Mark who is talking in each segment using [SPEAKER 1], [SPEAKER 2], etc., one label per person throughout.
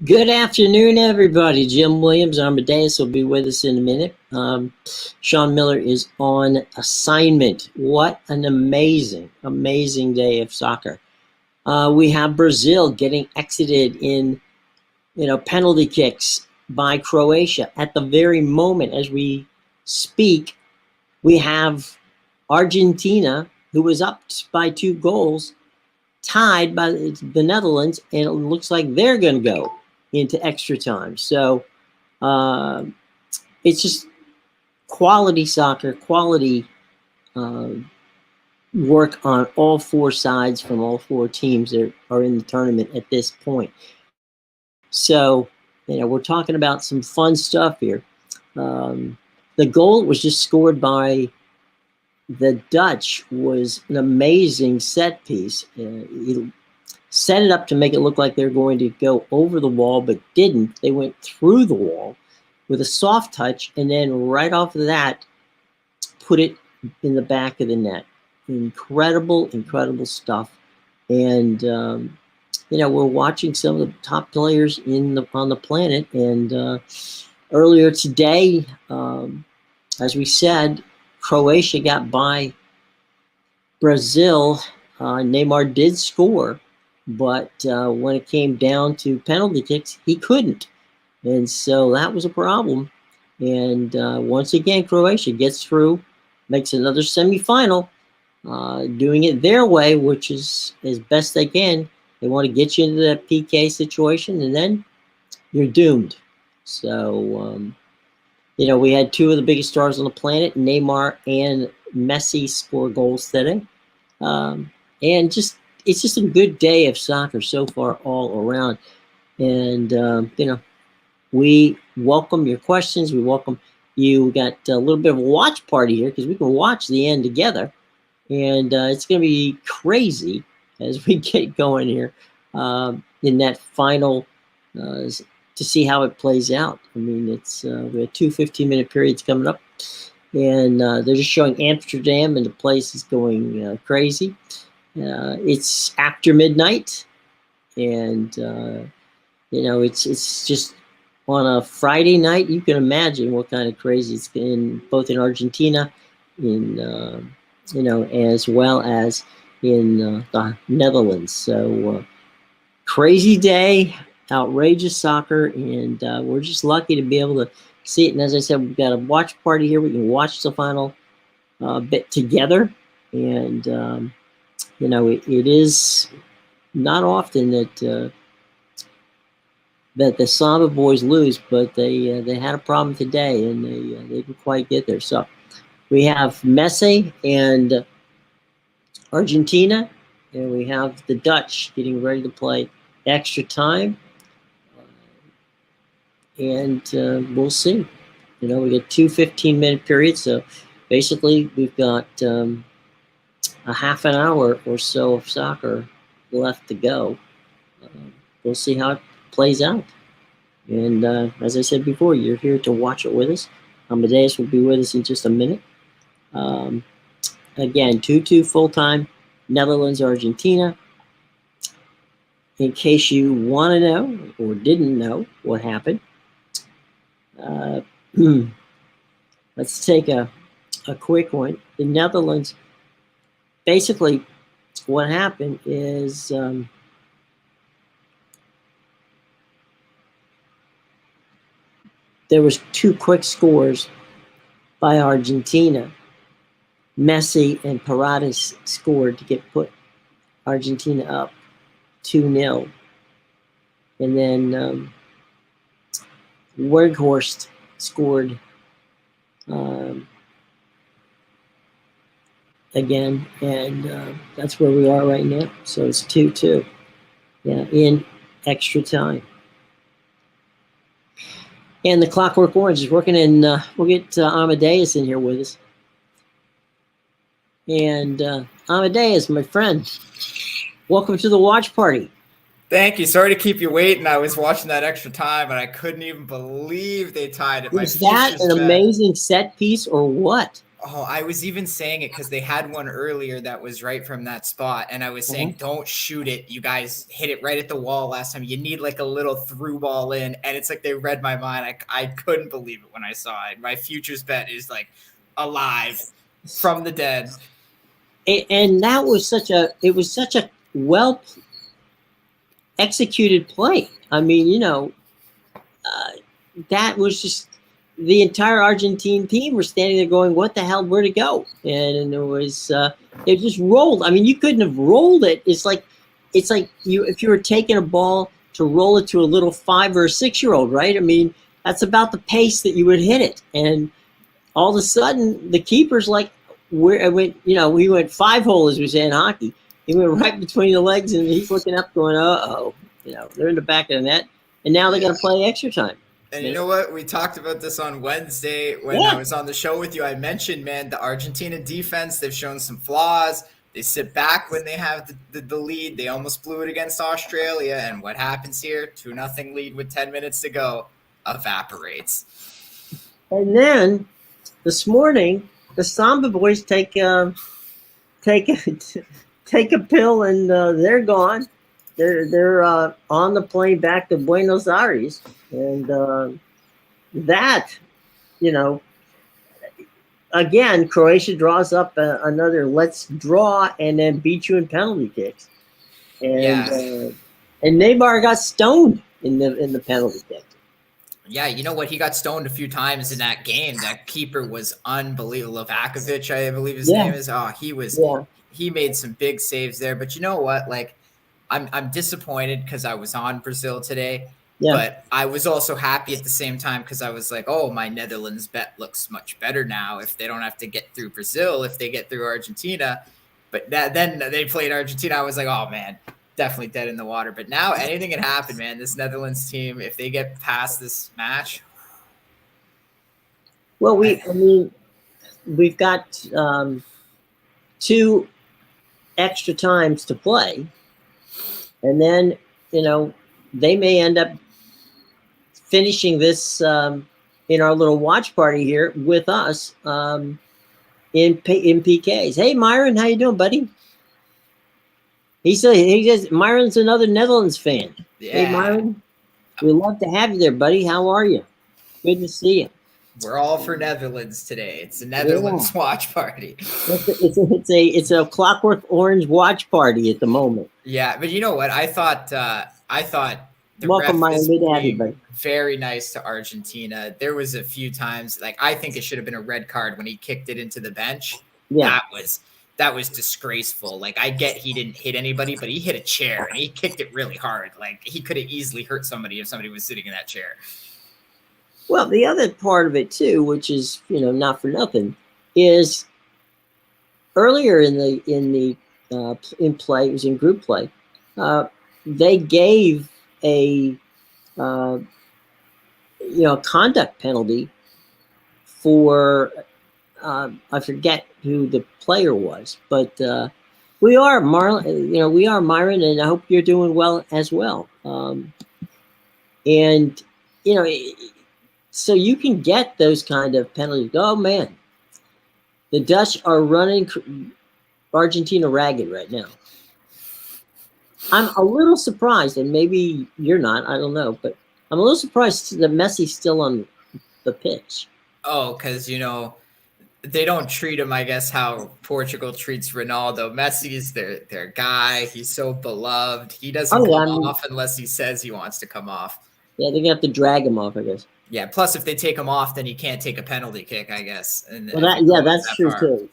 [SPEAKER 1] Good afternoon, everybody. Jim Williams, Amadeus, will be with us in a minute. Sean Miller is on assignment. What an amazing, amazing day of soccer. We have Brazil getting exited in, penalty kicks by Croatia. At the very moment as we speak, we have Argentina, who was up by 2 goals, tied by the Netherlands, and it looks like they're going to go into extra time. So it's just quality soccer, quality work on all 4 sides from all 4 teams that are in the tournament at this point. So, we're talking about some fun stuff here. The goal was just scored by the Dutch was an amazing set piece. He set it up to make it look like they're going to go over the wall, but didn't. They went through the wall with a soft touch, and then right off of that, put it in the back of the net. Incredible, incredible stuff. And, we're watching some of the top players on the planet. And earlier today, as we said, Croatia got by Brazil. Neymar did score, but when it came down to penalty kicks, he couldn't. And so that was a problem. And once again, Croatia gets through, makes another semifinal, doing it their way, which is as best they can. They want to get you into that PK situation, and then you're doomed. So, we had 2 of the biggest stars on the planet, Neymar and Messi, score goals today. And it's just a good day of soccer so far all around. And, we welcome your questions. We welcome you. We got a little bit of a watch party here because we can watch the end together. And it's going to be crazy as we get going here in that final to see how it plays out. I mean, it's we have 2 15-minute periods coming up. And they're just showing Amsterdam, and the place is going crazy. It's after midnight, and it's just on a Friday night. You can imagine what kind of crazy it's been, both in Argentina, as well as in the Netherlands. So crazy day, outrageous soccer, and we're just lucky to be able to see it. And as I said, we've got a watch party here. We can watch the final bit together. And, it is not often that the Samba boys lose, but they had a problem today, and they didn't quite get there. So we have Messi and Argentina, and we have the Dutch getting ready to play extra time. And we'll see. We get 2 15-minute periods. So basically, we've got a half an hour or so of soccer left to go. We'll see how it plays out. And as I said before, you're here to watch it with us. Amadeus will be with us in just a minute. Again, 2-2 full-time, Netherlands, Argentina. In case you want to know or didn't know what happened, let's take a quick one. The Netherlands, basically what happened is there was 2 quick scores by Argentina. Messi and Paredes scored to put Argentina up 2-0. And then Weghorst scored again, and that's where we are right now. So it's 2-2, in extra time. And the Clockwork Orange is working, and we'll get Amadeus in here with us. And Amadeus, my friend, welcome to the watch party.
[SPEAKER 2] Thank you. Sorry to keep you waiting. I was watching that extra time, and I couldn't even believe they tied it.
[SPEAKER 1] Was that an amazing set piece or what?
[SPEAKER 2] Oh, I was even saying it because they had one earlier that was right from that spot. And I was saying, don't shoot it. You guys hit it right at the wall last time. You need like a little through ball in. And it's like they read my mind. I couldn't believe it when I saw it. My futures bet is like alive from the dead.
[SPEAKER 1] And that was such a well executed play. I mean, that was just the entire Argentine team were standing there going, "What the hell? Where to go?" And it just rolled. I mean, you couldn't have rolled it. It's like you if you were taking a ball to roll it to a little 5 or 6-year-old, right? I mean, that's about the pace that you would hit it. And all of a sudden, the keeper's like, "Where I went?" We went 5-hole, as we say in hockey. He went right between the legs, and he's looking up, going, "Uh-oh." They're in the back of the net, and now they're going to play extra time.
[SPEAKER 2] And you know what? We talked about this on Wednesday when I was on the show with you. I mentioned, man, the Argentina defense, they've shown some flaws. They sit back when they have the lead. They almost blew it against Australia. And what happens here? 2-0 lead with 10 minutes to go. Evaporates.
[SPEAKER 1] And then this morning, the Samba boys take a pill, and they're gone. They're on the plane back to Buenos Aires, and that, again, Croatia draws up another let's draw and then beat you in penalty kicks, and Neymar got stoned in the penalty kick.
[SPEAKER 2] Yeah, you know what? He got stoned a few times in that game. That keeper was unbelievable. Lovakovic, I believe his name is. Oh, he made some big saves there. But you know what? Like, I'm disappointed because I was on Brazil today. Yeah. But I was also happy at the same time because I was like, oh, my Netherlands bet looks much better now if they don't have to get through Brazil, if they get through Argentina. But then they played Argentina. I was like, oh, man, definitely dead in the water. But now anything can happen, man. This Netherlands team, if they get past this match.
[SPEAKER 1] Well, we've got 2 extra times to play. And then, they may end up finishing this in our little watch party here with us in PKs. Hey, Myron, how you doing, buddy? He says Myron's another Netherlands fan. Yeah. Hey, Myron, we'd love to have you there, buddy. How are you? Good to see you.
[SPEAKER 2] We're all for Netherlands today. It's a Netherlands watch party.
[SPEAKER 1] It's a Clockwork Orange watch party at the moment.
[SPEAKER 2] Yeah, but you know what? I thought the
[SPEAKER 1] welcome,
[SPEAKER 2] ref
[SPEAKER 1] is being
[SPEAKER 2] very nice to Argentina. There was a few times, like, I think it should have been a red card when he kicked it into the bench. Yeah. That was disgraceful. Like, I get he didn't hit anybody, but he hit a chair and he kicked it really hard. Like, he could have easily hurt somebody if somebody was sitting in that chair.
[SPEAKER 1] Well, the other part of it too, which is not for nothing, is earlier in play, it was in group play, they gave a conduct penalty for I forget who the player was, but we are Myron, and I hope you're doing well as well. And so you can get those kind of penalties. Oh man, the Dutch are running Argentina ragged right now. I'm a little surprised, and maybe you're not, I don't know, but I'm a little surprised that Messi's still on the pitch.
[SPEAKER 2] Oh, because, they don't treat him, I guess, how Portugal treats Ronaldo. Messi's their guy. He's so beloved. He doesn't come off unless he says he wants to come off.
[SPEAKER 1] Yeah, they're going to have to drag him off, I guess.
[SPEAKER 2] Yeah, plus if they take him off, then he can't take a penalty kick, I guess. And
[SPEAKER 1] that's true too.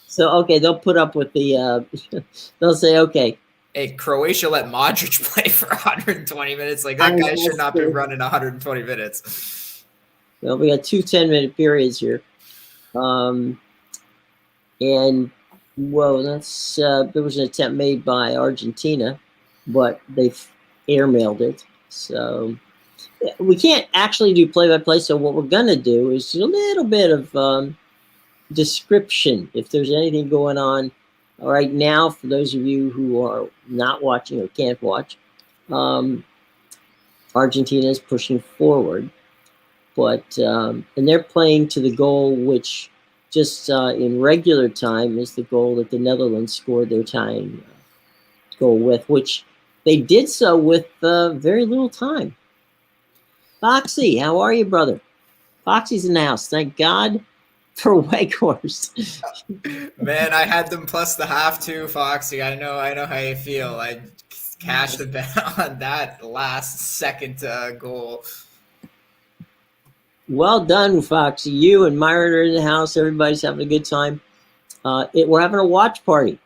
[SPEAKER 1] So okay, they'll put up with the they'll say, okay.
[SPEAKER 2] Hey, Croatia let Modric play for 120 minutes. Like, that guy should not be running 120 minutes.
[SPEAKER 1] Well, we got 2 10-minute periods here. And that's there was an attempt made by Argentina, but they airmailed it. So we can't actually do play-by-play. So what we're gonna do is a little bit of description if there's anything going on right now. For those of you who are not watching or can't watch, Argentina is pushing forward, but and they're playing to the goal which just in regular time is the goal that the Netherlands scored their tying goal with, which they did so with very little time. Foxy, how are you, brother? Foxy's in the house. Thank God for Weghorst.
[SPEAKER 2] Man, I had them plus the half too, Foxy. I know how you feel. I cashed the bet on that last second goal.
[SPEAKER 1] Well done, Foxy. You and Myron are in the house. Everybody's having a good time. We're having a watch party.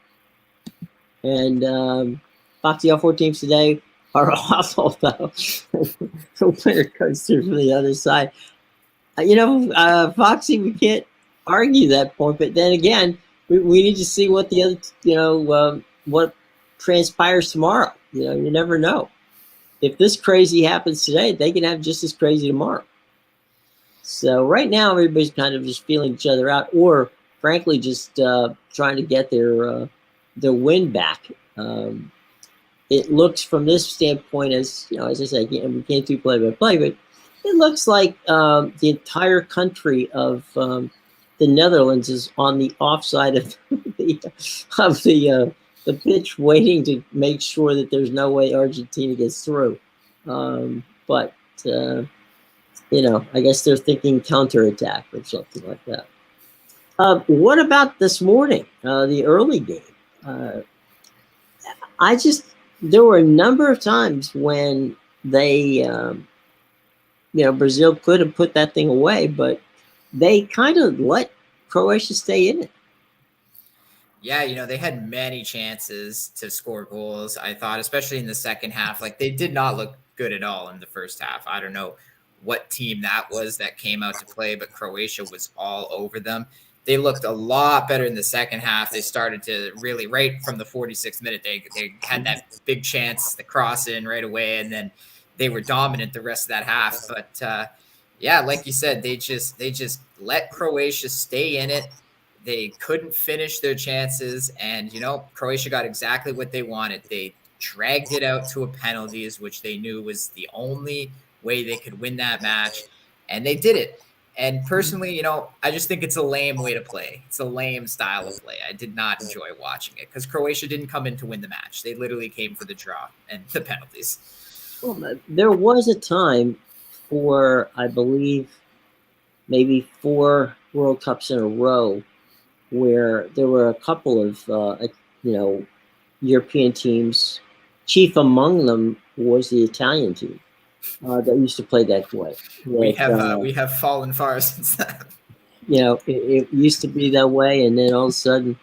[SPEAKER 1] And Foxy, all 4 teams today are awful, though. The winner comes through from the other side. Foxy, we can't argue that point. But then again, we need to see what the other, what transpires tomorrow. You never know. If this crazy happens today, they can have just as crazy tomorrow. So right now, everybody's kind of just feeling each other out, or frankly, just trying to get their win back. It looks from this standpoint, as I said, we can't do play by play, but it looks like the entire country of the Netherlands is on the offside of the pitch, waiting to make sure that there's no way Argentina gets through. But I guess they're thinking counterattack or something like that. What about this morning, the early game? There were a number of times when they, Brazil could have put that thing away, but they kind of let Croatia stay in it.
[SPEAKER 2] Yeah, they had many chances to score goals, I thought, especially in the second half. Like, they did not look good at all in the first half. I don't know what team that was that came out to play, but Croatia was all over them. They looked a lot better in the second half. They started to really, right from the 46th minute, they had that big chance, the cross in right away, and then they were dominant the rest of that half. But yeah, like you said, they just let Croatia stay in it. They couldn't finish their chances, and Croatia got exactly what they wanted. They dragged it out to a penalties, which they knew was the only way they could win that match, and they did it. And personally, I just think it's a lame way to play. It's a lame style of play. I did not enjoy watching it because Croatia didn't come in to win the match. They literally came for the draw and the penalties.
[SPEAKER 1] Well, there was a time for, I believe, maybe 4 World Cups in a row where there were a couple of, European teams. Chief among them was the Italian team. That used to play that way.
[SPEAKER 2] We have fallen far since then.
[SPEAKER 1] It used to be that way, and then all of a sudden,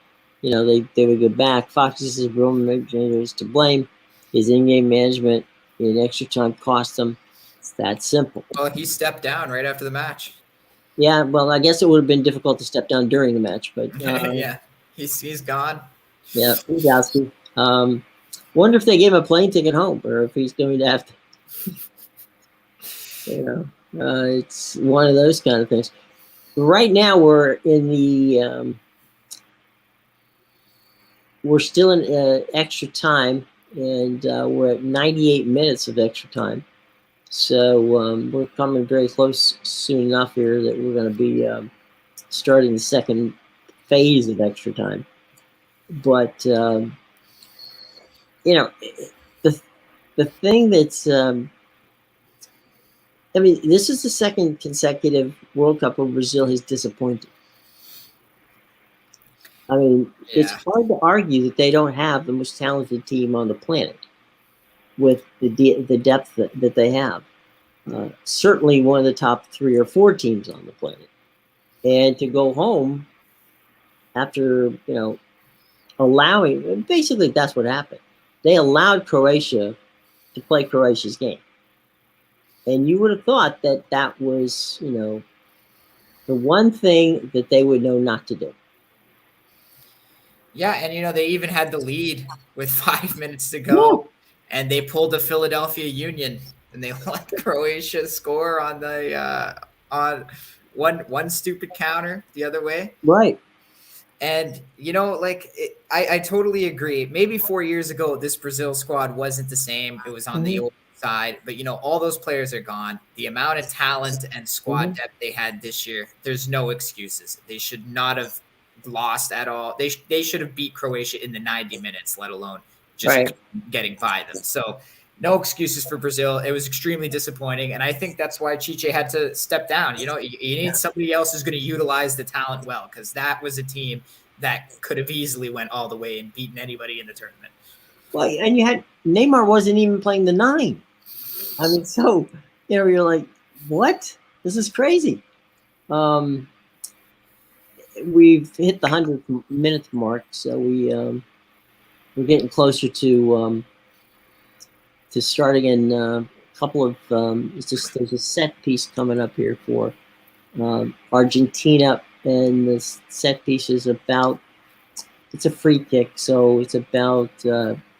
[SPEAKER 1] they would go back. Fox's Roman is to blame. His in-game management in extra time cost him. It's that simple.
[SPEAKER 2] Well, he stepped down right after the match.
[SPEAKER 1] Yeah, well, I guess it would have been difficult to step down during the match, but
[SPEAKER 2] yeah, he's gone.
[SPEAKER 1] Yeah, he's out. Wonder if they gave him a plane ticket home, or if he's going to have to. It's one of those kind of things. Right now, we're in the we're still in extra time, and we're at 98 minutes of extra time. So we're coming very close soon enough here that we're going to be starting the second phase of extra time. But the thing that's this is the second consecutive World Cup where Brazil has disappointed. It's hard to argue that they don't have the most talented team on the planet with the depth that they have. Certainly one of the top 3 or 4 teams on the planet. And to go home after, allowing, basically that's what happened. They allowed Croatia to play Croatia's game. And you would have thought that that was, the one thing that they would know not to do.
[SPEAKER 2] Yeah, and they even had the lead with 5 minutes to go, and they pulled the Philadelphia Union, and they let Croatia score on the on one stupid counter the other way.
[SPEAKER 1] Right.
[SPEAKER 2] And I totally agree. Maybe 4 years ago, this Brazil squad wasn't the same. It was on the old side, but all those players are gone. The amount of talent and squad depth they had this year, there's no excuses. They should not have lost at all. They should have beat Croatia in the 90 minutes, let alone just getting by them. So no excuses for Brazil. It was extremely disappointing, and I think that's why Chiche had to step down. You need somebody else who's going to utilize the talent well, because that was a team that could have easily went all the way and beaten anybody in the tournament.
[SPEAKER 1] Well, and you had Neymar wasn't even playing the 9. I mean, so you're like, what? This is crazy. We've hit the 100-minute mark, so we're getting closer to starting in a couple of. There's a set piece coming up here for Argentina, and the set piece is about. It's a free kick, so it's about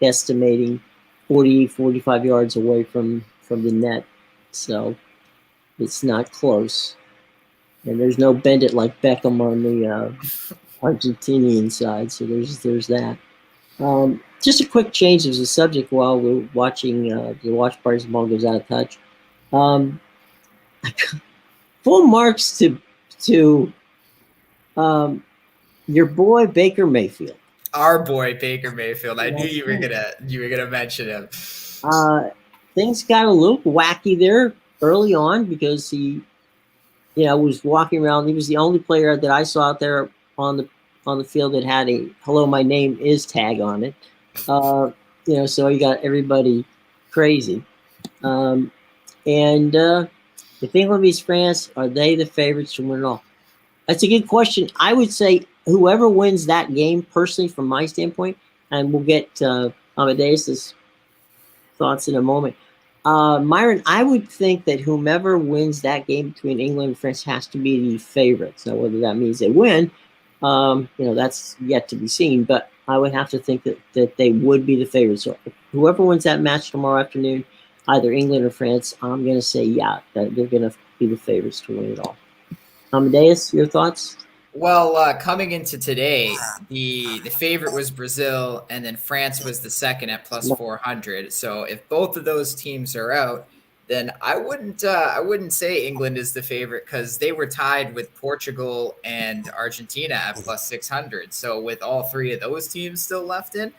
[SPEAKER 1] estimating 40, 45 yards away from the net, so it's not close. And there's no bend it like Beckham on the Argentinian side, so there's that. Just a quick change of the subject while we're watching the watch parties. Ball goes out of touch. Full marks to your boy Baker Mayfield.
[SPEAKER 2] Our boy Baker Mayfield. I knew you were gonna mention him.
[SPEAKER 1] Things got a little wacky there early on because he, was walking around. He was the only player that I saw out there on the field that had a "Hello, my name is" tag on it. So he got everybody crazy. And if England beats France, are they the favorites to win it all? That's a good question. I would say whoever wins that game, personally, from my standpoint, and we'll get Amadeus' thoughts in a moment. Myron, I would think that whomever wins that game between England and France has to be the favorites. Now, whether that means they win, that's yet to be seen. But I would have to think that they would be the favorites. So whoever wins that match tomorrow afternoon, either England or France, I'm going to say, that they're going to be the favorites to win it all. Amadeus, your thoughts?
[SPEAKER 2] Well, coming into today, the favorite was Brazil, and then France was the second at plus 400. So if both of those teams are out, then I wouldn't say England is the favorite, because they were tied with Portugal and Argentina at plus 600. So with all three of those teams still left in,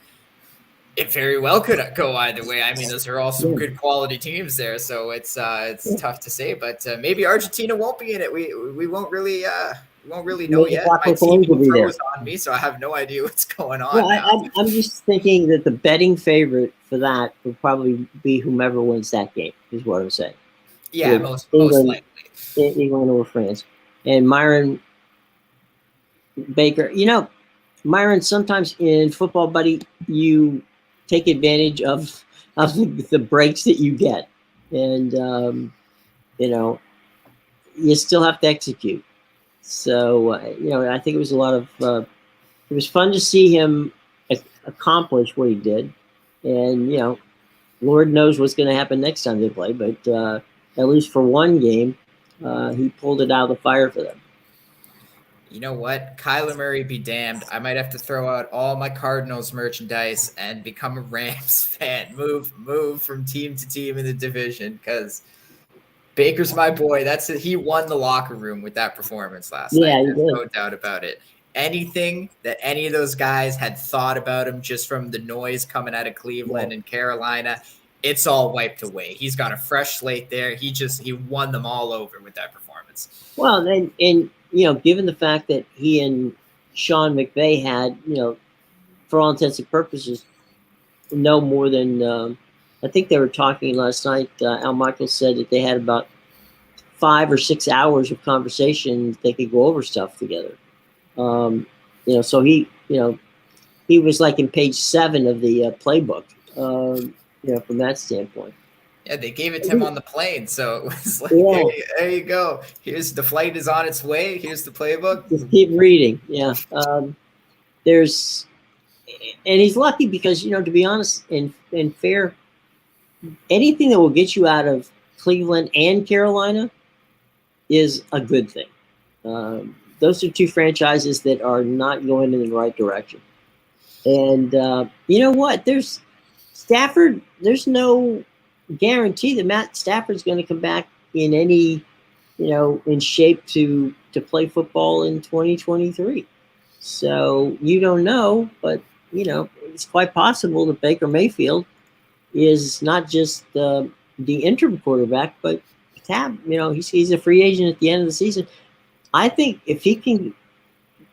[SPEAKER 2] it very well could go either way. I mean, those are all some good quality teams there, so it's tough to say. But maybe Argentina won't be in it. We won't really know yet. My team throws on me, so I have no idea what's going on.
[SPEAKER 1] Well, I'm just thinking that the betting favorite for that would probably be whomever wins that game. Is what I'm saying.
[SPEAKER 2] Yeah, most likely
[SPEAKER 1] England or France. And Myron Baker, Myron, sometimes in football, buddy, you take advantage of the breaks that you get, and you still have to execute. So I think it was a lot of it was fun to see him accomplish what he did, and Lord knows what's going to happen next time they play, but at least for one game, he pulled it out of the fire for them.
[SPEAKER 2] You know what? Kyler Murray be damned. I might have to throw out all my Cardinals merchandise and become a Rams fan. Move from team to team in the division, because Baker's my boy. He won the locker room with that performance last night. There's no doubt about it. Anything that any of those guys had thought about him just from the noise coming out of Cleveland and Carolina, it's all wiped away. He's got a fresh slate there. He won them all over with that performance.
[SPEAKER 1] Well, and given the fact that he and Sean McVay had, for all intents and purposes, no more than, I think they were talking last night, Al Michaels said that they had about 5 or 6 hours of conversation. They could go over stuff together. So he was like in page 7 of the playbook, from that standpoint.
[SPEAKER 2] Yeah, they gave it to him on the plane, so it was like, there you go. The flight is on its way. Here's the playbook.
[SPEAKER 1] Just keep reading. Yeah. And he's lucky because, to be honest and fair, anything that will get you out of Cleveland and Carolina is a good thing. Those are two franchises that are not going in the right direction. And you know what? There's Stafford. There's no guarantee that Matt Stafford's going to come back in any, in shape to play football in 2023. So you don't know, but it's quite possible that Baker Mayfield is not just the interim quarterback, but he's a free agent at the end of the season. I think if he can,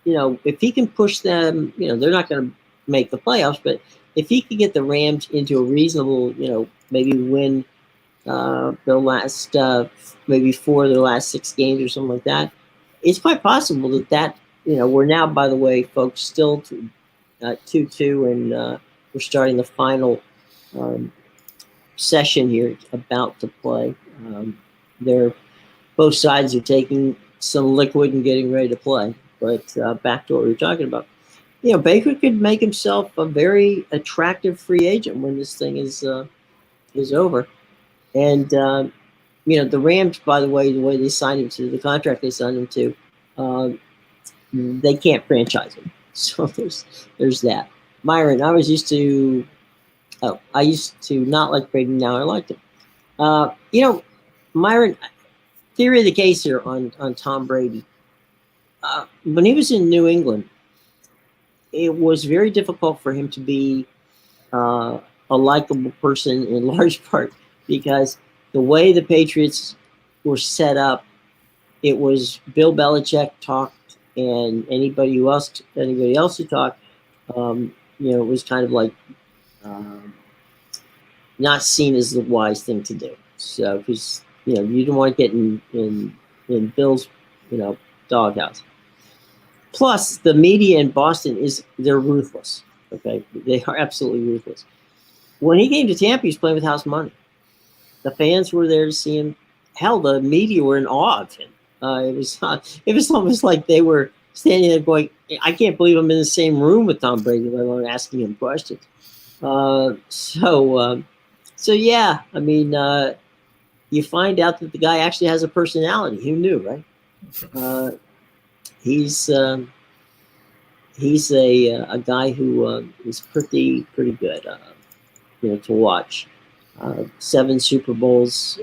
[SPEAKER 1] if he can push them, they're not going to make the playoffs, but if he can get the Rams into a reasonable, maybe win the last maybe 4 of their last 6 games or something like that, it's quite possible that we're now, by the way, folks, still 2-2, and we're starting the final session here about to play. Both sides are taking some liquid and getting ready to play. But back to what we were talking about, Baker could make himself a very attractive free agent when this thing is over. And the Rams, by the way they signed him to, the contract they signed him to, they can't franchise him. So there's that. Myron, I used to not like Brady. Now I liked him. Myron, theory of the case here on Tom Brady. When he was in New England, it was very difficult for him to be a likable person, in large part because the way the Patriots were set up, it was Bill Belichick talked, and anybody else who talked, it was kind of like not seen as the wise thing to do. So because you didn't want to get in Bill's doghouse. Plus, the media in Boston they're ruthless. Okay, they are absolutely ruthless. When he came to Tampa, he was playing with house money. The fans were there to see him. Hell, the media were in awe of him. It was almost like they were standing there going, "I can't believe I'm in the same room with Tom Brady, let alone asking him questions." So yeah, I mean, you find out that the guy actually has a personality. Who knew, right? He's a guy who is pretty good, to watch. 7 Super Bowls,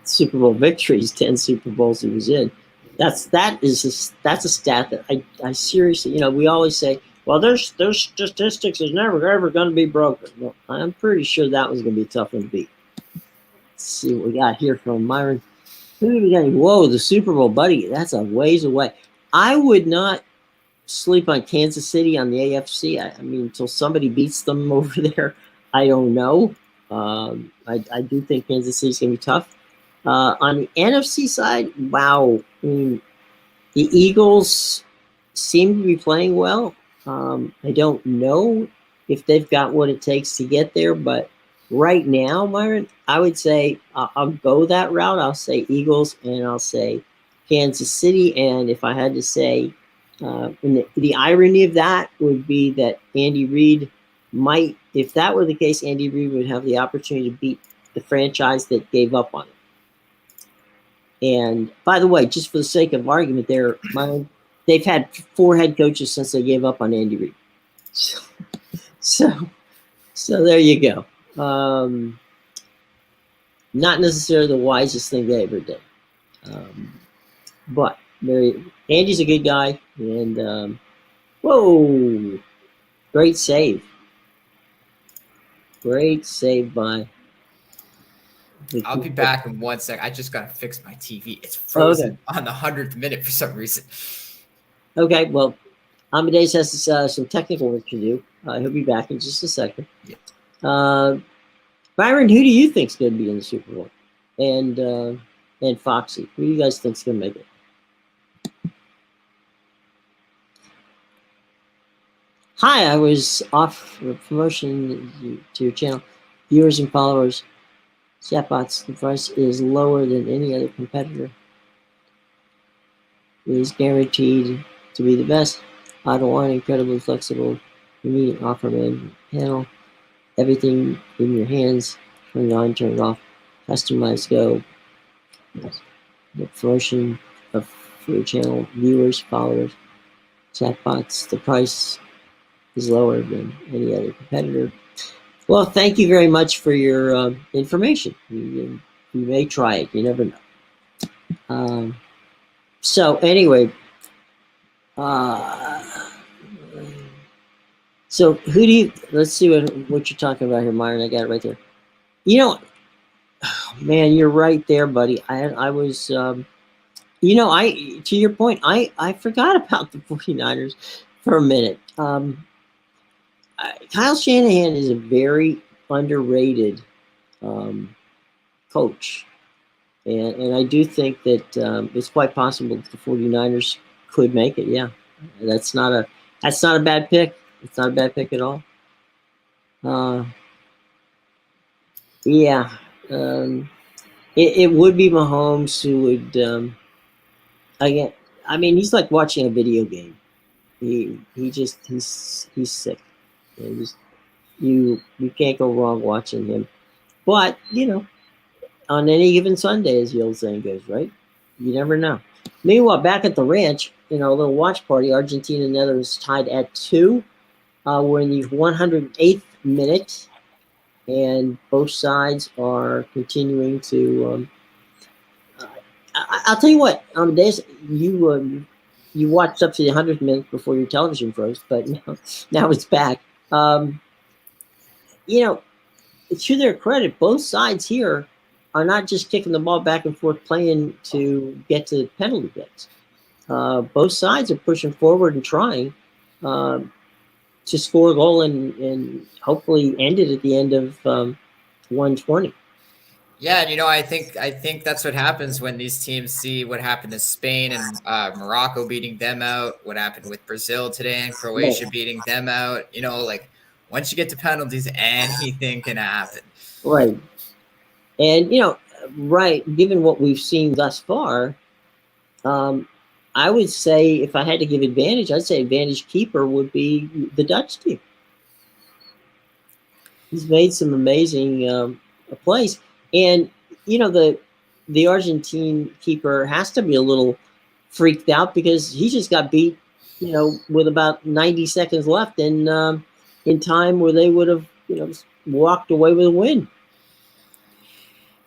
[SPEAKER 1] Super Bowl victories, 10 Super Bowls he was in. That's a stat that I seriously, we always say, well, there's statistics is never ever going to be broken. Well, I'm pretty sure that was going to be tough to beat. Let's see what we got here from Myron. Whoa, the Super Bowl, buddy. That's a ways away. I would not sleep on Kansas City on the AFC. I mean, until somebody beats them over there, I don't know. I do think Kansas City's going to be tough. On the NFC side, wow. I mean, the Eagles seem to be playing well. I don't know if they've got what it takes to get there, but right now, Myron, I would say I'll go that route. I'll say Eagles, and I'll say Kansas City. And if I had to say, and the irony of that would be that Andy Reid might, if that were the case, Andy Reid would have the opportunity to beat the franchise that gave up on it. And by the way, just for the sake of argument there, Myron, they've had 4 head coaches since they gave up on Andy Reid. So there you go. Not necessarily the wisest thing they ever did. But Andy's a good guy, and whoa, great save. Great save by.
[SPEAKER 2] I'll be back in 1 sec. I just gotta fix my TV. It's frozen on the 100th minute for some reason.
[SPEAKER 1] Okay, well, Amadeus has some technical work to do. He'll be back in just a second.
[SPEAKER 2] Yeah.
[SPEAKER 1] Byron, who do you think's going to be in the Super Bowl? And Foxy, who do you guys think's going to make it? Hi, I was off for promotion to your channel. Viewers and followers, chatbots, the price is lower than any other competitor. It is guaranteed to be the best. Auto on, incredibly flexible, immediate offer panel. Everything in your hands. Turn it on, turn it off. Customize, go. The promotion for your channel, viewers, followers, chatbots. The price is lower than any other competitor. Well, thank you very much for your information. You may try it. You never know. So anyway, uh, so who do you? Let's see what you're talking about here, Myron. I got it right there. You know, oh, man, you're right there, buddy. I was, I to your point, I forgot about the 49ers for a minute. Kyle Shanahan is a very underrated coach. And I do think that it's quite possible that the 49ers could make it. Yeah, that's not a bad pick. It's not a bad pick at all. Yeah, it would be Mahomes who would. Again, I mean, he's like watching a video game. He's sick. You can't go wrong watching him. But on any given Sunday, as the old saying goes, right? You never know. Meanwhile, back at the ranch, a little watch party, Argentina and Netherlands tied at 2. We're in the 108th minute, and both sides are continuing to. I'll tell you what, Amadeus, you watched up to the 100th minute before your television froze, but now it's back. To their credit, both sides here are not just kicking the ball back and forth, playing to get to penalty kicks. Both sides are pushing forward and trying to score a goal and hopefully end it at the end of 120.
[SPEAKER 2] Yeah, and I think that's what happens when these teams see what happened to Spain and Morocco beating them out, what happened with Brazil today and Croatia beating them out. Like once you get to penalties, anything can happen.
[SPEAKER 1] Right. And right, given what we've seen thus far, I would say if I had to give advantage, I'd say advantage keeper would be the Dutch team. He's made some amazing plays. And the Argentine keeper has to be a little freaked out because he just got beat, with about 90 seconds left in time where they would have, walked away with a win.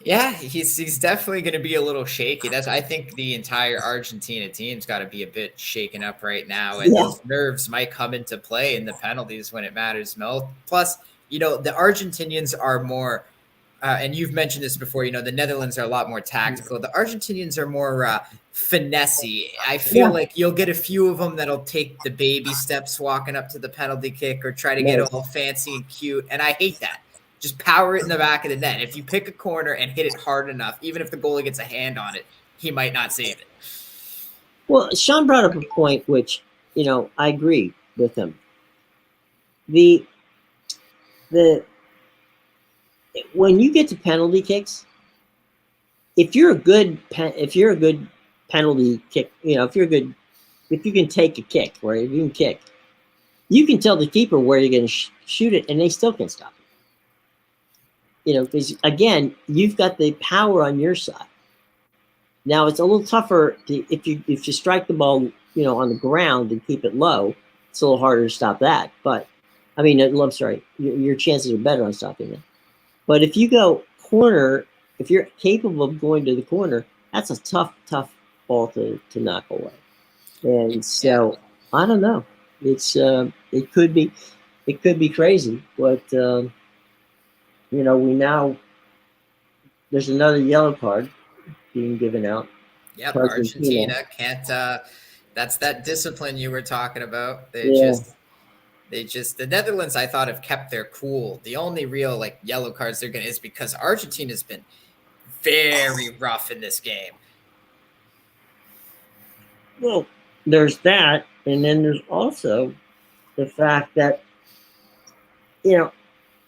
[SPEAKER 2] Yeah, he's definitely going to be a little shaky. I think the entire Argentina team's got to be a bit shaken up right now, and those nerves might come into play in the penalties when it matters most. Plus, the Argentinians are more, and you've mentioned this before. The Netherlands are a lot more tactical. The Argentinians are more finessey. I feel like you'll get a few of them that'll take the baby steps walking up to the penalty kick or try to get all fancy and cute, and I hate that. Just power it in the back of the net. If you pick a corner and hit it hard enough, even if the goalie gets a hand on it, he might not save it.
[SPEAKER 1] Well, Sean brought up a point which, I agree with him. When you get to penalty kicks, if you're a good penalty kick, if you can take a kick, right? If you can kick, you can tell the keeper where you're going to shoot it, and they still can stop it. Because again, you've got the power on your side. Now it's a little tougher if you strike the ball, on the ground and keep it low. It's a little harder to stop that. But I mean, I'm sorry, your chances are better on stopping that. But if you go corner, if you're capable of going to the corner, that's a tough ball to knock away. And so I don't know. It's it could be crazy, but. There's another yellow card being given out.
[SPEAKER 2] Yep, Argentina can't. That's that discipline you were talking about. The Netherlands, I thought, have kept their cool. The only real yellow cards they're getting is because Argentina's been very rough in this game.
[SPEAKER 1] Well, there's that, and then there's also the fact that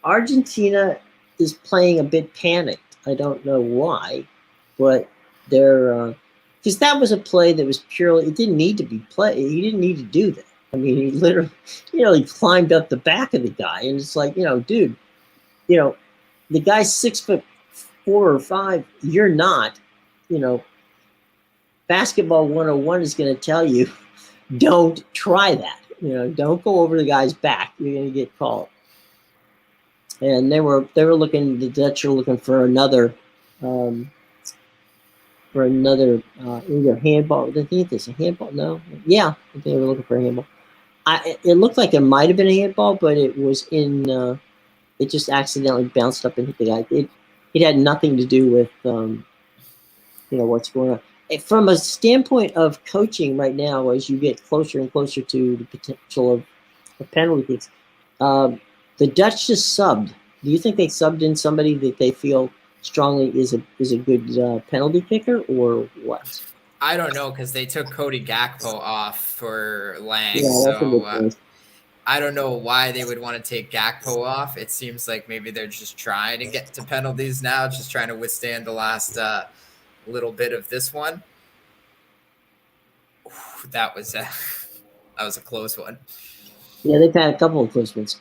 [SPEAKER 1] Argentina is playing a bit panicked. I don't know why, but they're because that was a play that was purely, it didn't need to be played. He didn't need to do that. I mean, he literally, he climbed up the back of the guy, and it's like, dude, the guy's 6'4" or 5. You're not. Basketball 101 is going to tell you, don't try that. Don't go over the guy's back. You're going to get called. and they were looking. The Dutch were looking for another. Either handball. I think it's a handball. No, yeah, I think they were looking for a handball. It looked like it might have been a handball, but it was in. It just accidentally bounced up and hit the guy. It had nothing to do with what's going on. From a standpoint of coaching right now, as you get closer and closer to the potential of penalty kicks, the Dutch just subbed. Do you think they subbed in somebody that they feel strongly is a good penalty kicker, or what?
[SPEAKER 2] I don't know, because they took Cody Gakpo off for Lang.
[SPEAKER 1] Yeah, that's a good
[SPEAKER 2] So
[SPEAKER 1] point.
[SPEAKER 2] I don't know why they would want to take Gakpo off. It seems like maybe they're just trying to get to penalties now, just trying to withstand the last little bit of this one. Ooh, that was a close one.
[SPEAKER 1] Yeah, they've had a couple of close ones.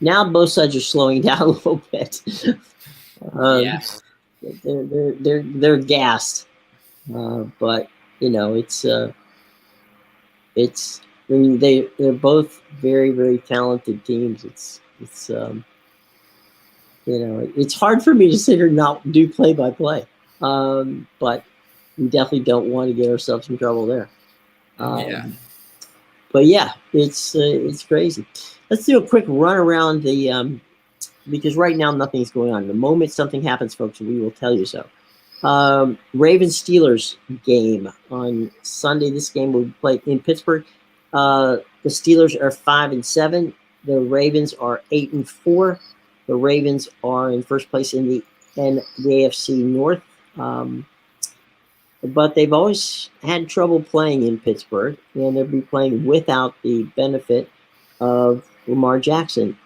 [SPEAKER 1] Now both sides are slowing down a little bit.
[SPEAKER 2] Yeah.
[SPEAKER 1] They're gassed, but it's. I mean, they're both very, very talented teams. It's it's hard for me to sit here and not do play by play, but we definitely don't want to get ourselves in trouble there.
[SPEAKER 2] Yeah.
[SPEAKER 1] But yeah, it's crazy. Let's do a quick run around the because right now nothing's going on. The moment something happens, folks, we will tell you so. Ravens Steelers game on Sunday. This game will be played in Pittsburgh. The Steelers are 5-7. The Ravens are 8-4. The Ravens are in first place in the AFC North. But they've always had trouble playing in Pittsburgh, and they'll be playing without the benefit of Lamar Jackson.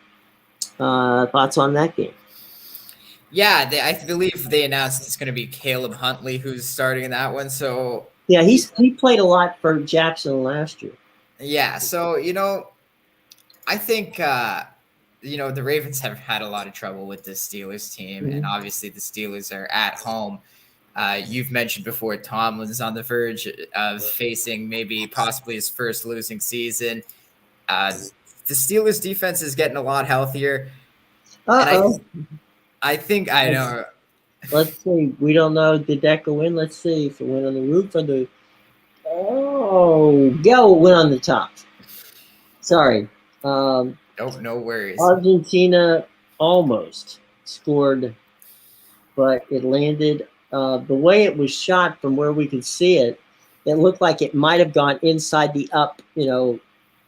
[SPEAKER 1] Thoughts on that game?
[SPEAKER 2] Yeah, I believe they announced it's going to be Caleb Huntley who's starting in that one. So
[SPEAKER 1] yeah, he played a lot for Jackson last year.
[SPEAKER 2] Yeah, so I think the Ravens have had a lot of trouble with this Steelers team, and obviously the Steelers are at home. You've mentioned before Tomlin's on the verge of facing maybe possibly his first losing season. The Steelers defense is getting a lot healthier. I think I know.
[SPEAKER 1] Let's see. We don't know. Did that go in? Let's see if it went on the roof or the. Oh, go went on the top. Sorry.
[SPEAKER 2] No worries.
[SPEAKER 1] Argentina almost scored, but it landed. The way it was shot from where we could see it, it looked like it might have gone inside the up,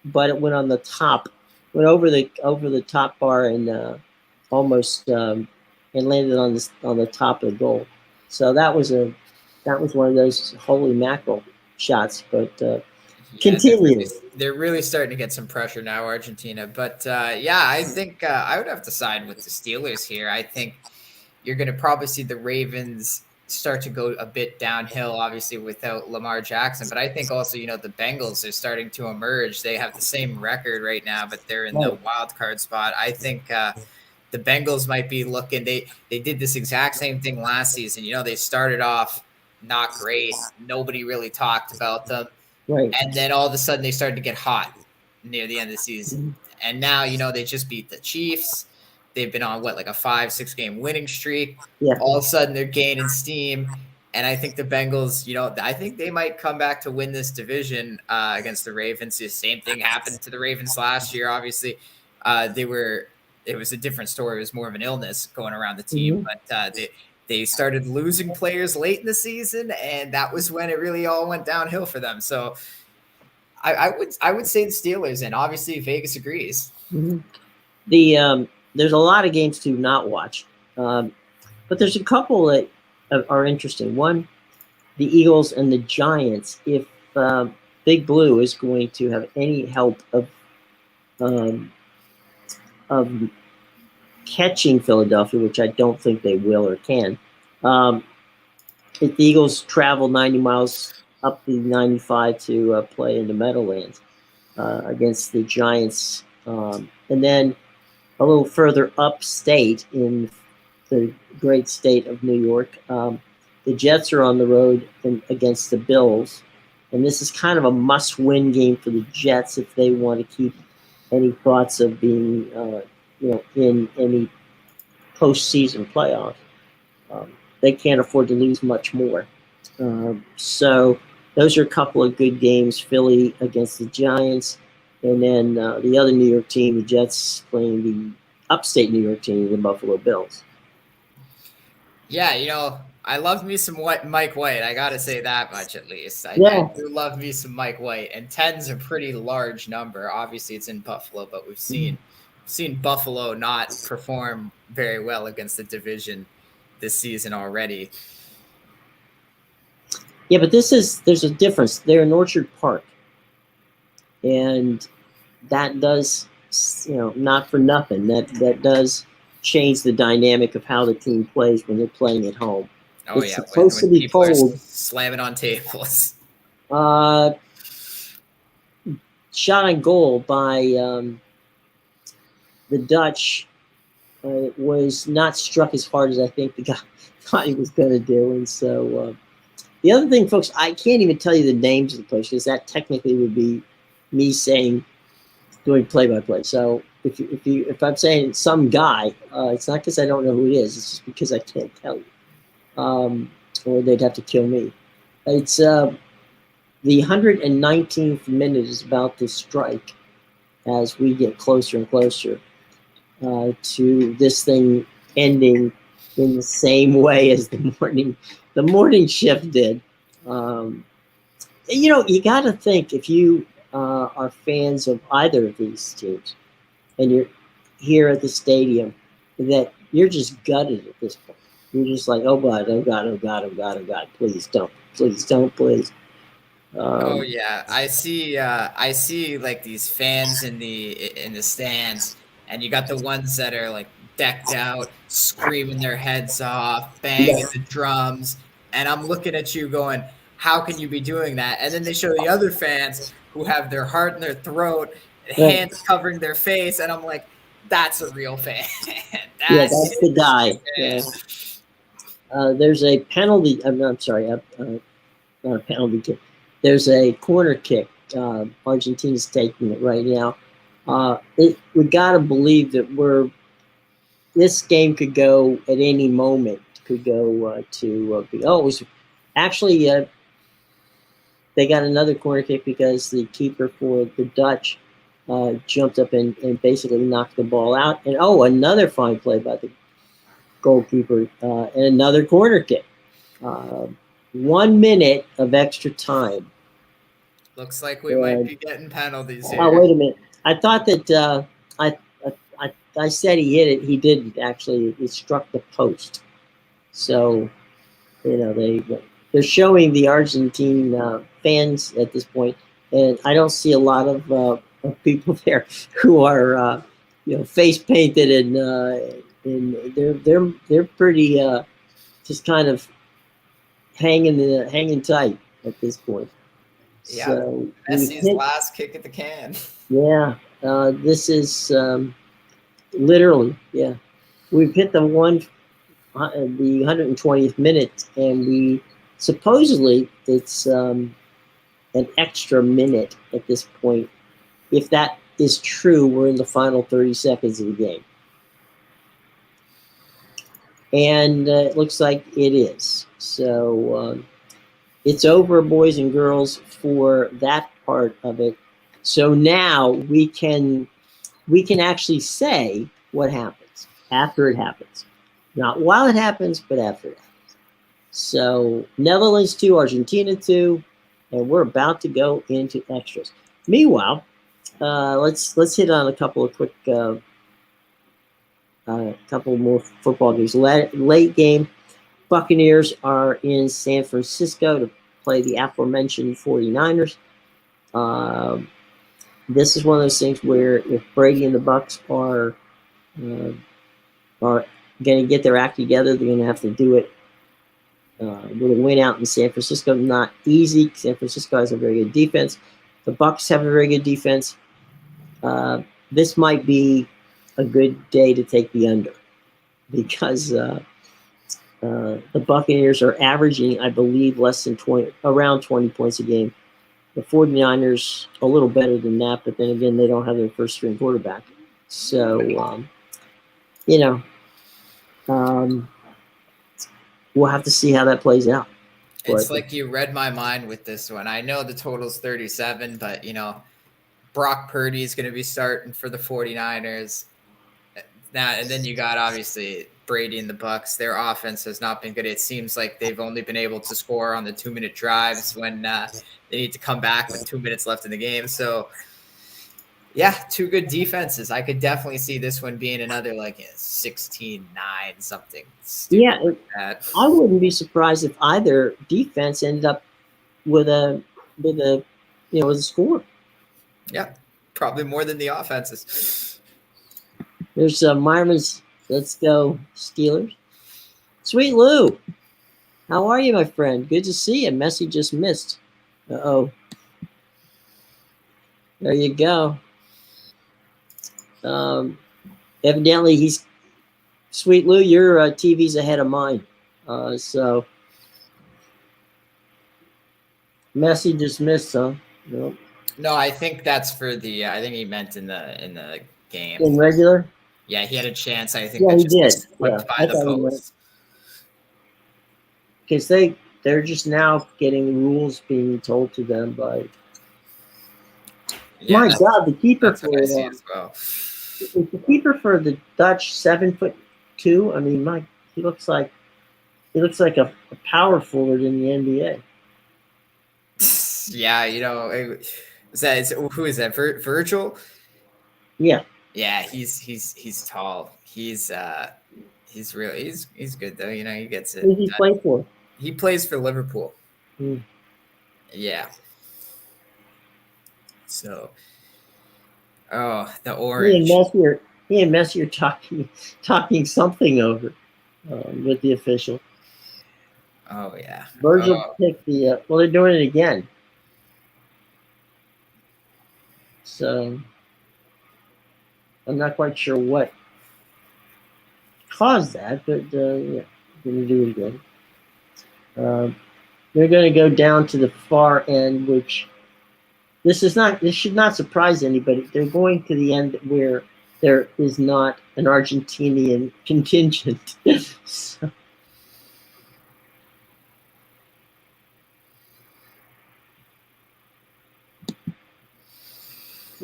[SPEAKER 1] but it went on the top, went over the top bar and almost and landed on the top of the goal. So that was one of those holy mackerel shots. But continue.
[SPEAKER 2] They're really starting to get some pressure now, Argentina. But I think I would have to side with the Steelers here. I think you're going to probably see the Ravens start to go a bit downhill, obviously without Lamar Jackson. But I think also, the Bengals are starting to emerge. They have the same record right now, but they're in the wild card spot. I think the Bengals might be looking. They did this exact same thing last season. They started off not great. Nobody really talked about them.
[SPEAKER 1] Right.
[SPEAKER 2] And then all of a sudden they started to get hot near the end of the season. And now, they just beat the Chiefs. They've been on like a 5-6 game winning streak.
[SPEAKER 1] Yeah.
[SPEAKER 2] All of a sudden they're gaining steam. And I think the Bengals, I think they might come back to win this division against the Ravens. The same thing happened to the Ravens last year. Obviously, it was a different story. It was more of an illness going around the team, but they started losing players late in the season, and that was when it really all went downhill for them. So I would say the Steelers, and obviously Vegas agrees.
[SPEAKER 1] There's a lot of games to not watch, but there's a couple that are interesting. One, the Eagles and the Giants. If Big Blue is going to have any help of catching Philadelphia, which I don't think they will or can. If the Eagles travel 90 miles up the 95 to play in the Meadowlands against the Giants, and then a little further upstate in the great state of New York, the Jets are on the road against the Bills, and this is kind of a must-win game for the Jets if they want to keep any thoughts of being, in any postseason playoff. They can't afford to lose much more. So those are a couple of good games. Philly against the Giants, and then the other New York team, the Jets, playing the upstate New York team, the Buffalo Bills.
[SPEAKER 2] Yeah, I love me some Mike White. I got to say that much at least. I do love me some Mike White, and 10's a pretty large number. Obviously, it's in Buffalo, but we've seen Buffalo not perform very well against the division this season already.
[SPEAKER 1] Yeah, but there's a difference. They're in Orchard Park, and that does, not for nothing. That does change the dynamic of how the team plays when they're playing at home.
[SPEAKER 2] Oh, it's supposed to be cold. Slamming on tables.
[SPEAKER 1] Shot on goal by the Dutch was not struck as hard as I think the guy thought he was going to do. And so the other thing, folks, I can't even tell you the names of the players because that technically would be me doing play-by-play. So if I'm saying some guy, it's not because I don't know who it is. It's just because I can't tell you, or they'd have to kill me. It's the 119th minute is about to strike as we get closer and closer to this thing ending in the same way as the morning shift did. You got to think, if you are fans of either of these teams and you're here at the stadium, that you're just gutted at this point. You're just like, oh God, oh God, oh God, oh God, oh God, please don't, please.
[SPEAKER 2] Oh yeah, I see like these fans in the stands, and you got the ones that are like decked out, screaming their heads off, banging the drums, and I'm looking at you going, how can you be doing that? And then they show the other fans who have their heart in their throat, hands covering their face, and I'm like, that's a real fan.
[SPEAKER 1] That's the guy. Yeah. There's a penalty. I'm sorry, not a penalty kick. There's a corner kick. Argentina's taking it right now. We got to believe that this game could go at any moment. Could go to it was actually they got another corner kick because the keeper for the Dutch jumped up and basically knocked the ball out. And another fine play by the goalkeeper and another corner kick. 1 minute of extra time.
[SPEAKER 2] Looks like we might be getting penalties here.
[SPEAKER 1] Oh, wait a minute. I thought that I said he hit it. He didn't actually. It struck the post. So, they're showing the Argentine fans at this point, and I don't see a lot of people there who are face painted and they're pretty just kind of hanging tight at this point.
[SPEAKER 2] Yeah, so Messi's last kick at the can.
[SPEAKER 1] Yeah, this is literally, yeah. We've hit the 120th minute, and we supposedly it's an extra minute at this point. If that is true, we're in the final 30 seconds of the game. And it looks like it is. So it's over, boys and girls, for that part of it. So now we can actually say what happens after it happens. Not while it happens, but after it happens. So Netherlands 2, Argentina 2, and we're about to go into extras. Meanwhile, let's hit on a couple of quick couple more football games. Late game, Buccaneers are in San Francisco to play the aforementioned 49ers. This is one of those things where if Brady and the Bucs are going to get their act together, they're going to have to do it with a win out in San Francisco. Not easy. San Francisco has a very good defense. The Bucs have a very good defense. This might be a good day to take the under because the Buccaneers are averaging, I believe, around 20 points a game. the 49ers a little better than that, but then again, they don't have their first string quarterback. So, we'll have to see how that plays out.
[SPEAKER 2] It's like you read my mind with this one. I know the total's 37, but, Brock Purdy is going to be starting for the 49ers. Now, and then you got, obviously, Brady and the Bucs. Their offense has not been good. It seems like they've only been able to score on the 2-minute drives when they need to come back with 2 minutes left in the game. So, yeah, two good defenses. I could definitely see this one being another 16-9 something.
[SPEAKER 1] Yeah, like I wouldn't be surprised if either defense ended up with a score.
[SPEAKER 2] Yeah, probably more than the offenses.
[SPEAKER 1] There's Myron's. Let's go Steelers. Sweet Lou, how are you, my friend? Good to see you. Messi just missed. Uh-oh. There you go. Evidently, Sweet Lou, your TV's ahead of mine. So Messi just missed, huh? Nope.
[SPEAKER 2] No, I think that's for the. I think he meant in the game.
[SPEAKER 1] In regular.
[SPEAKER 2] Yeah, he had a chance. I think.
[SPEAKER 1] Yeah, he did. Yeah,
[SPEAKER 2] by the post.
[SPEAKER 1] Because they're just now getting rules being told to them by. Yeah, my God, the keeper for the keeper for the Dutch 7'2". I mean, he looks like a power forward in the NBA.
[SPEAKER 2] Yeah, who is that? Virgil?
[SPEAKER 1] Yeah.
[SPEAKER 2] Yeah, he's tall. He's good though. He gets it.
[SPEAKER 1] Who does he play for?
[SPEAKER 2] He plays for Liverpool. Yeah. So, the orange.
[SPEAKER 1] He and Messi are talking something over with the official.
[SPEAKER 2] Oh yeah.
[SPEAKER 1] Virgil picked the. Well, they're doing it again. So I'm not quite sure what caused that, but yeah, going to do it again. They're going to go down to the far end, which this should not surprise anybody. They're going to the end where there is not an Argentinian contingent. So,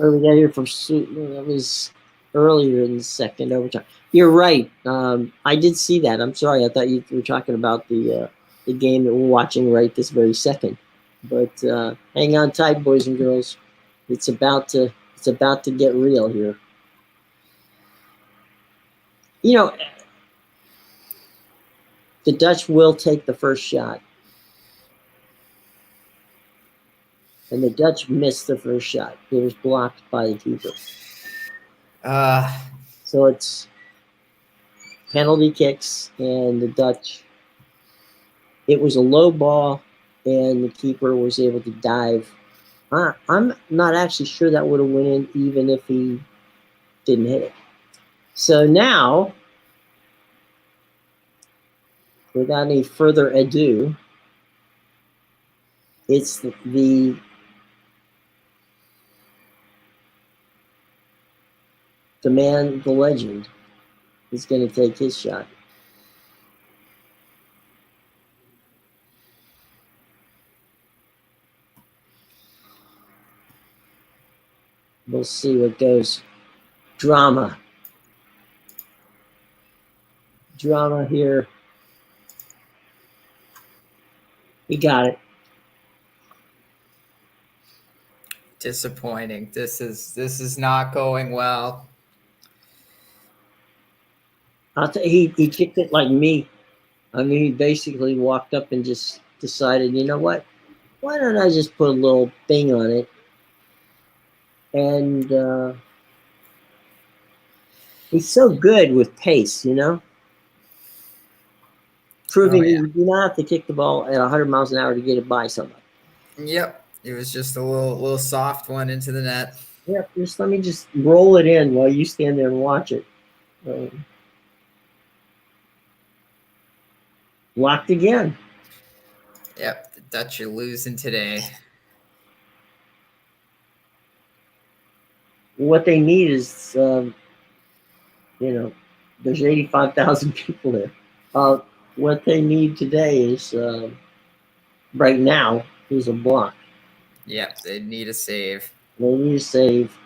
[SPEAKER 1] we got here from that was earlier in the second overtime. You're right. I did see that. I'm sorry. I thought you were talking about the game that we're watching right this very second. But hang on tight, boys and girls. It's about to get real here. The Dutch will take the first shot. And the Dutch missed the first shot. It was blocked by the keeper. So it's penalty kicks, and the Dutch. It was a low ball, and the keeper was able to dive. I'm not actually sure that would have went in even if he didn't hit it. So now, without any further ado, it's the man, the legend, is going to take his shot. We'll see what goes. Drama here. He got it.
[SPEAKER 2] Disappointing. This is not going well.
[SPEAKER 1] He kicked it like me. I mean, he basically walked up and just decided, you know what? Why don't I just put a little thing on it? And he's so good with pace, proving you do not have to kick the ball at 100 miles an hour to get it by somebody.
[SPEAKER 2] Yep. It was just a little soft one into the net.
[SPEAKER 1] Yep. Let me just roll it in while you stand there and watch it. Blocked again.
[SPEAKER 2] Yep. The Dutch are losing today.
[SPEAKER 1] what they need is, there's 85,000 people there. What they need today is, right now, is a block.
[SPEAKER 2] Yep, they need a save.
[SPEAKER 1] They need a save.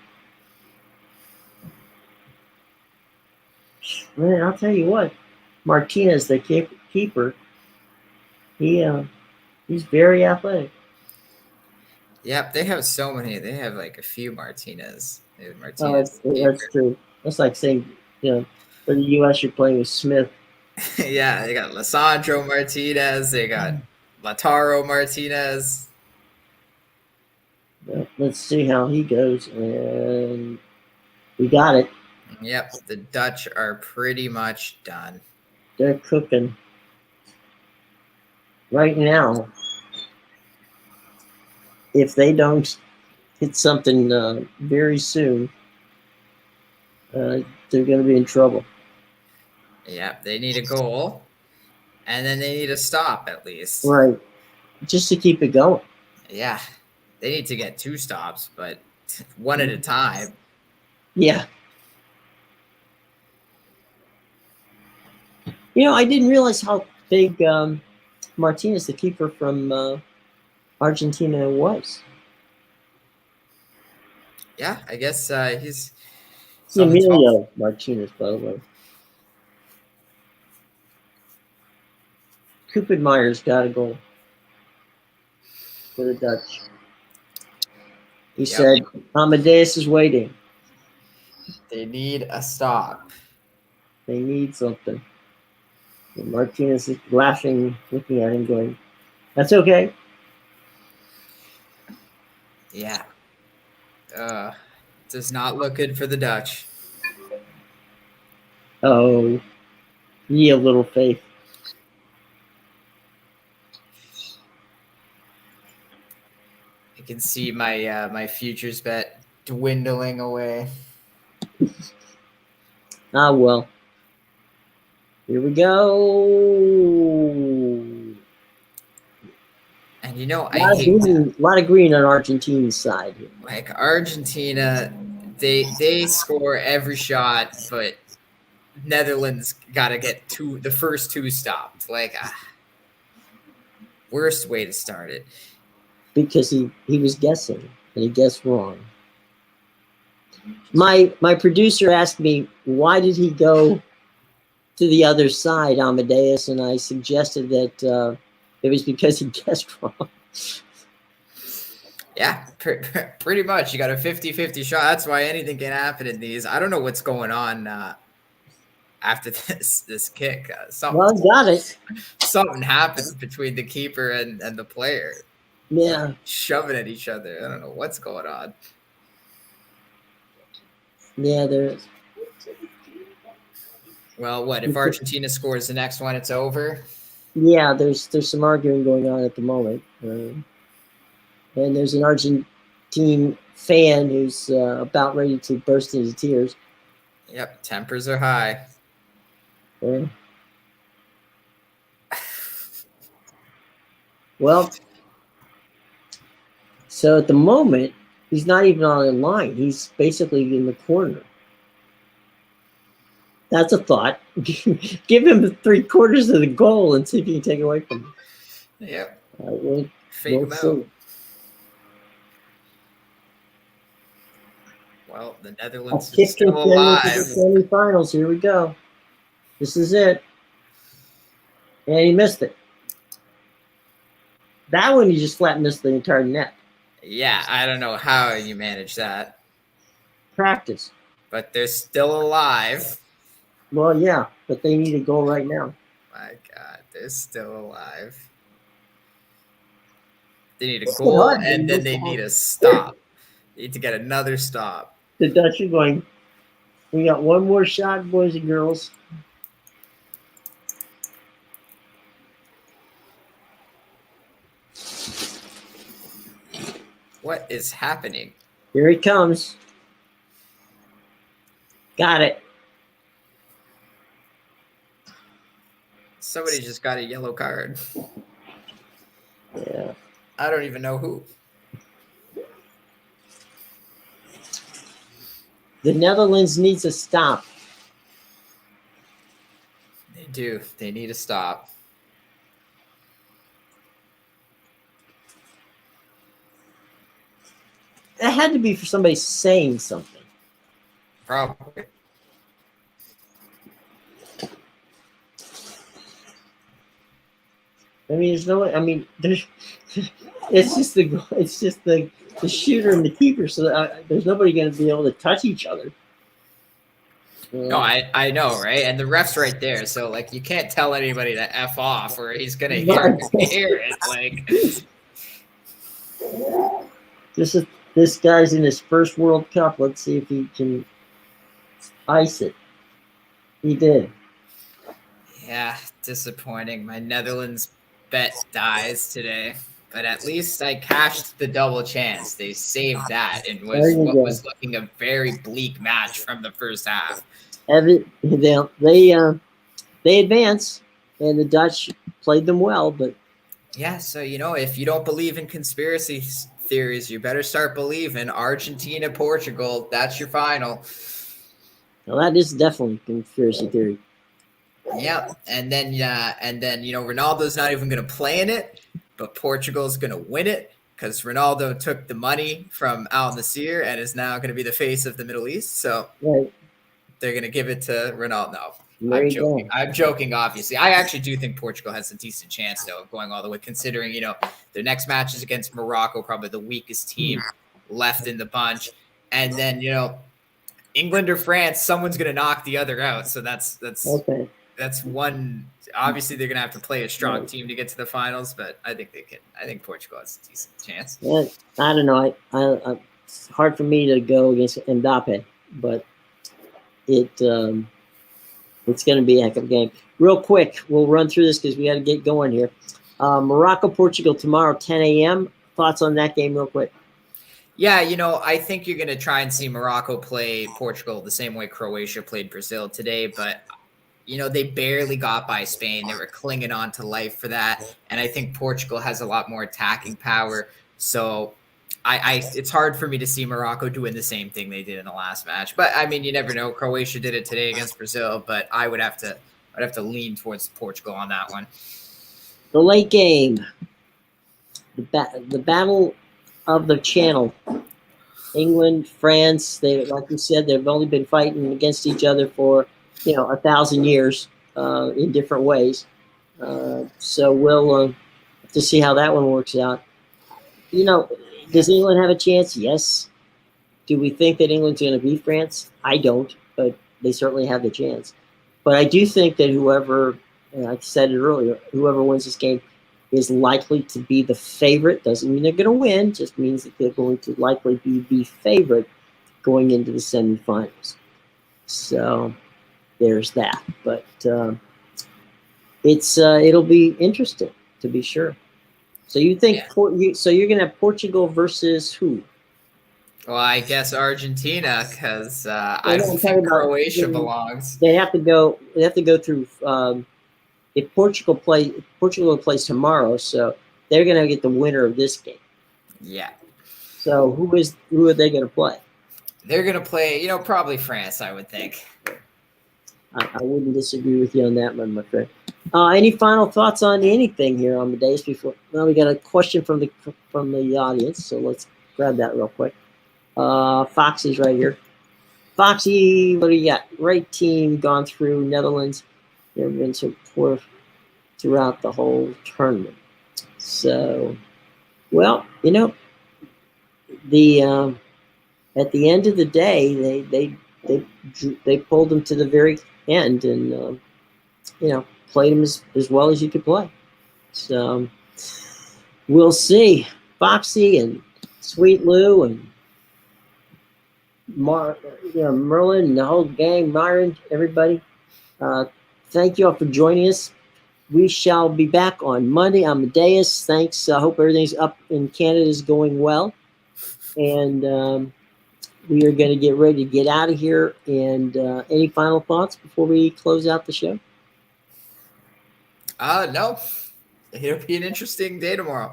[SPEAKER 1] Man, I'll tell you what, Martinez, the keeper, he's very athletic.
[SPEAKER 2] Yep, they have so many. They have like a few Martinez.
[SPEAKER 1] That's true. That's like saying, for the U.S., you're playing with Smith.
[SPEAKER 2] Yeah, they got Lisandro Martinez. They got Lautaro Martinez.
[SPEAKER 1] Let's see how he goes. And we got it.
[SPEAKER 2] Yep, the Dutch are pretty much done.
[SPEAKER 1] They're cooking. Right now, if they don't hit something very soon, they're going to be in trouble.
[SPEAKER 2] Yep, they need a goal. And then they need a stop at least.
[SPEAKER 1] Right. Just to keep it going.
[SPEAKER 2] Yeah. They need to get 2 stops, but one at a time.
[SPEAKER 1] Yeah. I didn't realize how big Martinez, the keeper from Argentina, was.
[SPEAKER 2] Yeah, I guess he's
[SPEAKER 1] Emilio Martinez, by the way. Koopmeyer's got a goal for the Dutch. He said, Amadeus is waiting.
[SPEAKER 2] They need a stop.
[SPEAKER 1] They need something. And Martinez is laughing, looking at him, going, "That's okay."
[SPEAKER 2] Yeah. Does not look good for the Dutch.
[SPEAKER 1] Oh, ye of little faith.
[SPEAKER 2] I can see my my futures bet dwindling away.
[SPEAKER 1] Ah, well. Here we go.
[SPEAKER 2] And I hate
[SPEAKER 1] a lot of green on Argentina's side here.
[SPEAKER 2] Like Argentina, they score every shot, but Netherlands got to get the first 2 stopped. Worst way to start it.
[SPEAKER 1] Because he was guessing, and he guessed wrong. My producer asked me, why did he go to the other side, Amadeus? And I suggested that it was because he guessed wrong.
[SPEAKER 2] Yeah, pretty much. You got a 50-50 shot. That's why anything can happen in these. I don't know what's going on after this kick.
[SPEAKER 1] Got it.
[SPEAKER 2] Something happened between the keeper and the player.
[SPEAKER 1] Yeah.
[SPEAKER 2] Shoving at each other. I don't know what's going on.
[SPEAKER 1] Yeah, there is.
[SPEAKER 2] Well, what if Argentina scores the next one? It's over.
[SPEAKER 1] Yeah, there's some arguing going on at the moment, and there's an Argentine fan who's about ready to burst into tears.
[SPEAKER 2] Yep, tempers are high.
[SPEAKER 1] Yeah. Well, so at the moment, he's not even on a line. He's basically in the corner. That's a thought. Give him 3/4 of the goal and see if you can take it away from him.
[SPEAKER 2] Yep.
[SPEAKER 1] We'll
[SPEAKER 2] him out. Well, the Netherlands is still alive.
[SPEAKER 1] Semifinals. Here we go. This is it. And he missed it. That one, you just flat missed the entire net.
[SPEAKER 2] Yeah, I don't know how you manage that.
[SPEAKER 1] Practice.
[SPEAKER 2] But they're still alive.
[SPEAKER 1] Well, yeah, but they need a goal right now.
[SPEAKER 2] My God, they're still alive. They need a goal, and then they need a stop. They need to get another stop.
[SPEAKER 1] The Dutch are going, we got one more shot, boys and girls.
[SPEAKER 2] What is happening?
[SPEAKER 1] Here he comes. Got it.
[SPEAKER 2] Somebody just got a yellow card.
[SPEAKER 1] Yeah.
[SPEAKER 2] I don't even know who.
[SPEAKER 1] The Netherlands needs to stop.
[SPEAKER 2] They do. They need to stop.
[SPEAKER 1] It had to be for somebody saying something.
[SPEAKER 2] Probably.
[SPEAKER 1] I mean, there's no. I mean, there's. It's just the shooter and the keeper. So there's nobody going to be able to touch each other.
[SPEAKER 2] No, I know, right? And the ref's right there, so like you can't tell anybody to F off, or he's gonna hear it. Like
[SPEAKER 1] this guy's in his first World Cup. Let's see if he can ice it. He did.
[SPEAKER 2] Yeah, disappointing. My Netherlands bet dies today, but at least I cashed the double chance. They saved that and was looking a very bleak match from the first half.
[SPEAKER 1] They advance, and the Dutch played them well, but
[SPEAKER 2] yeah. So if you don't believe in conspiracy theories, you better start believing. Argentina, Portugal. That's your final.
[SPEAKER 1] Well, that is definitely conspiracy theory.
[SPEAKER 2] Yeah, and then Ronaldo's not even going to play in it, but Portugal's going to win it because Ronaldo took the money from Al Nassr and is now going to be the face of the Middle East. So they're going to give it to Ronaldo. No, I'm joking. I'm joking, obviously. I actually do think Portugal has a decent chance, though, of going all the way, considering, their next match is against Morocco, probably the weakest team left in the bunch. And then, England or France, someone's going to knock the other out. So that's okay. That's one. Obviously, they're going to have to play a strong team to get to the finals, but I think they can. I think Portugal has a decent chance.
[SPEAKER 1] Yeah, I don't know. It's hard for me to go against Mbappe, but it's going to be a heck of a game. Real quick, we'll run through this because we got to get going here. Morocco, Portugal tomorrow, 10 a.m. Thoughts on that game, real quick?
[SPEAKER 2] Yeah, I think you're going to try and see Morocco play Portugal the same way Croatia played Brazil today, but they barely got by Spain. They were clinging on to life for that. And I think Portugal has a lot more attacking power. So it's hard for me to see Morocco doing the same thing they did in the last match. But I mean, you never know. Croatia did it today against Brazil, but I'd have to lean towards Portugal on that one.
[SPEAKER 1] The late game, the battle of the Channel. England, France, like you said, they've only been fighting against each other for 1,000 years in different ways. So we'll have to see how that one works out. Does England have a chance? Yes. Do we think that England's going to beat France? I don't, but they certainly have the chance. But I do think that whoever, like I said it earlier, whoever wins this game is likely to be the favorite. Doesn't mean they're going to win, just means that they're going to likely be the favorite going into the semifinals. So there's that, but it'll be interesting to be sure. So you think so you're going to have Portugal versus who?
[SPEAKER 2] Well, I guess Argentina, because I don't think Croatia belongs.
[SPEAKER 1] They have to go. They have to go through. If Portugal plays tomorrow, so they're going to get the winner of this game.
[SPEAKER 2] Yeah.
[SPEAKER 1] So who are they going to play?
[SPEAKER 2] They're going to play, probably France, I would think.
[SPEAKER 1] I wouldn't disagree with you on that one, my friend. Any final thoughts on anything here on the days before? Well, we got a question from the audience, so let's grab that real quick. Foxy's right here. Foxy, what do you got? Great team, gone through Netherlands. They've been so poor throughout the whole tournament. So, well, the at the end of the day, they pulled them to the very end and played them as well as you could play. So we'll see. Foxy and Sweet Lou and Merlin and the whole gang, Myron, everybody. Thank you all for joining us. We shall be back on Monday. Amadeus, thanks. I hope everything's up in Canada is going well. And we are going to get ready to get out of here. And any final thoughts before we close out the show?
[SPEAKER 2] No. It'll be an interesting day tomorrow.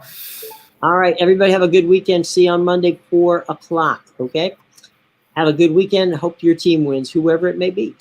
[SPEAKER 1] All right, everybody have a good weekend. See you on Monday, 4 o'clock, okay? Have a good weekend. Hope your team wins, whoever it may be.